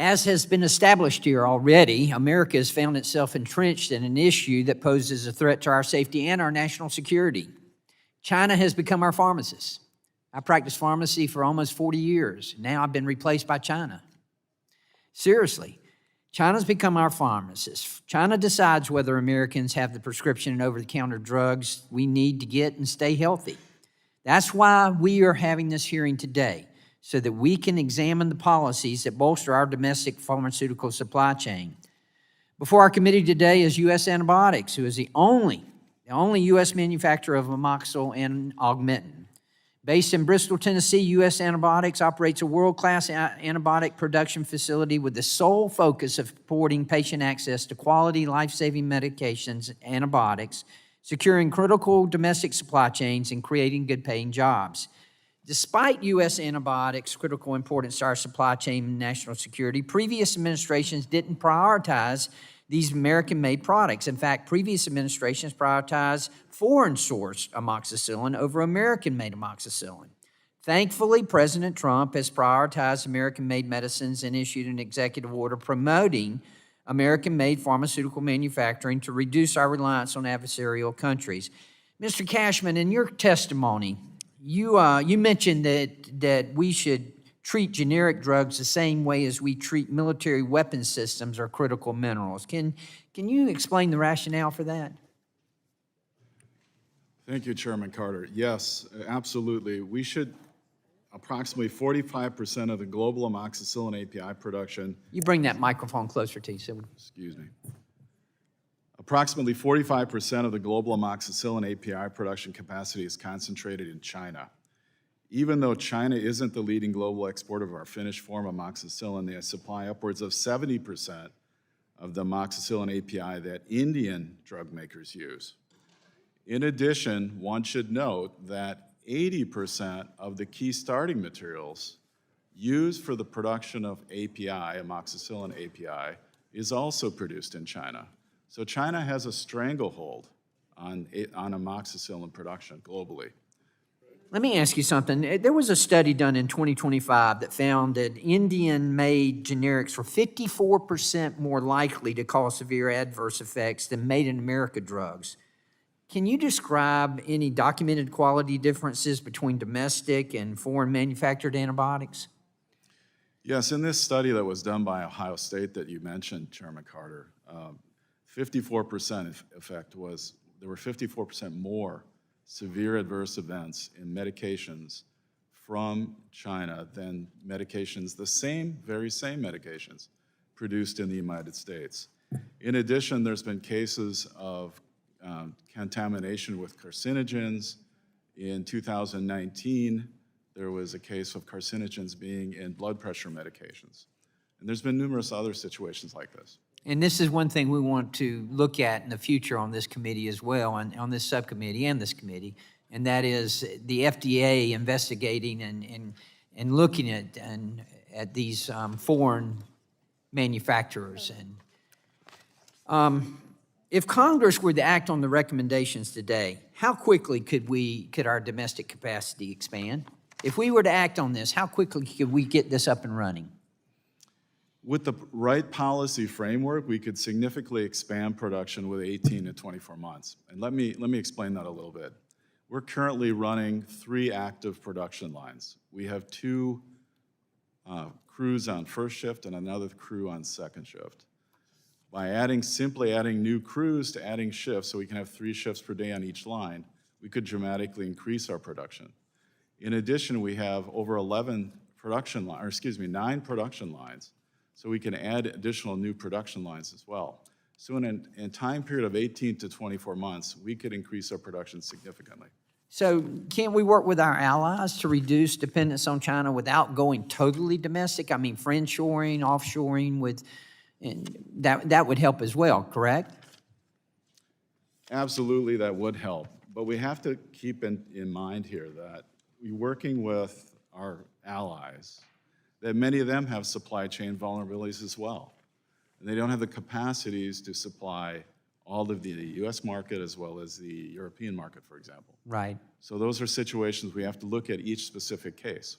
As has been established here already, America has found itself entrenched in an issue that poses a threat to our safety and our national security. China has become our pharmacist. I practiced pharmacy for almost 40 years. Now I've been replaced by China. Seriously, China's become our pharmacist. China decides whether Americans have the prescription and over-the-counter drugs we need to get and stay healthy. That's why we are having this hearing today, so that we can examine the policies that bolster our domestic pharmaceutical supply chain. Before our committee today is U.S. Antibiotics, who is the only U.S. manufacturer of amoxicillin and Augmentin. Based in Bristol, Tennessee, U.S. Antibiotics operates a world-class antibiotic production facility with the sole focus of supporting patient access to quality, life-saving medications, antibiotics, securing critical domestic supply chains, and creating good-paying jobs. Despite U.S. Antibiotics' critical importance to our supply chain and national security, previous administrations didn't prioritize these American-made products. In fact, previous administrations prioritized foreign-sourced amoxicillin over American-made amoxicillin. Thankfully, President Trump has prioritized American-made medicines and issued an executive order promoting American-made pharmaceutical manufacturing to reduce our reliance on adversarial countries. Mr. Cashman, in your testimony, you mentioned that we should treat generic drugs the same way as we treat military weapon systems or critical minerals. Can you explain the rationale for that? Thank you, Chairman Carter. Yes, absolutely. We should, approximately 45% of the global amoxicillin API production. You bring that microphone closer to you, Sylvia. Excuse me. Approximately 45% of the global amoxicillin API production capacity is concentrated in China. Even though China isn't the leading global exporter of our finished form amoxicillin, they supply upwards of 70% of the amoxicillin API that Indian drug makers use. In addition, one should note that 80% of the key starting materials used for the production of API, amoxicillin API, is also produced in China. So China has a stranglehold on amoxicillin production globally. Let me ask you something. There was a study done in 2025 that found that Indian-made generics were 54% more likely to cause severe adverse effects than made-in-America drugs. Can you describe any documented quality differences between domestic and foreign manufactured antibiotics? Yes, in this study that was done by Ohio State that you mentioned, Chairman Carter, 54% effect was, there were 54% more severe adverse events in medications from China than medications, the very same medications produced in the United States. In addition, there's been cases of contamination with carcinogens. In 2019, there was a case of carcinogens being in blood pressure medications. And there's been numerous other situations like this. And this is one thing we want to look at in the future on this committee as well, and on this subcommittee and this committee, and that is the FDA investigating and looking at these foreign manufacturers. And if Congress were to act on the recommendations today, how quickly could our domestic capacity expand? If we were to act on this, how quickly could we get this up and running? With the right policy framework, we could significantly expand production with 18 to 24 months. And let me explain that a little bit. We're currently running 3 active production lines. We have 2 crews on first shift and another crew on second shift. By simply adding new crews to adding shifts, so we can have 3 shifts per day on each line, we could dramatically increase our production. In addition, we have over 9 production lines, so we can add additional new production lines as well. So in a time period of 18 to 24 months, we could increase our production significantly. So can't we work with our allies to reduce dependence on China without going totally domestic? I mean, friendshoring, offshoring, that would help as well, correct? Absolutely, that would help. But we have to keep in mind here that we're working with our allies, that many of them have supply chain vulnerabilities as well. And they don't have the capacities to supply all of the U.S. market as well as the European market, for example. Right. So those are situations we have to look at each specific case.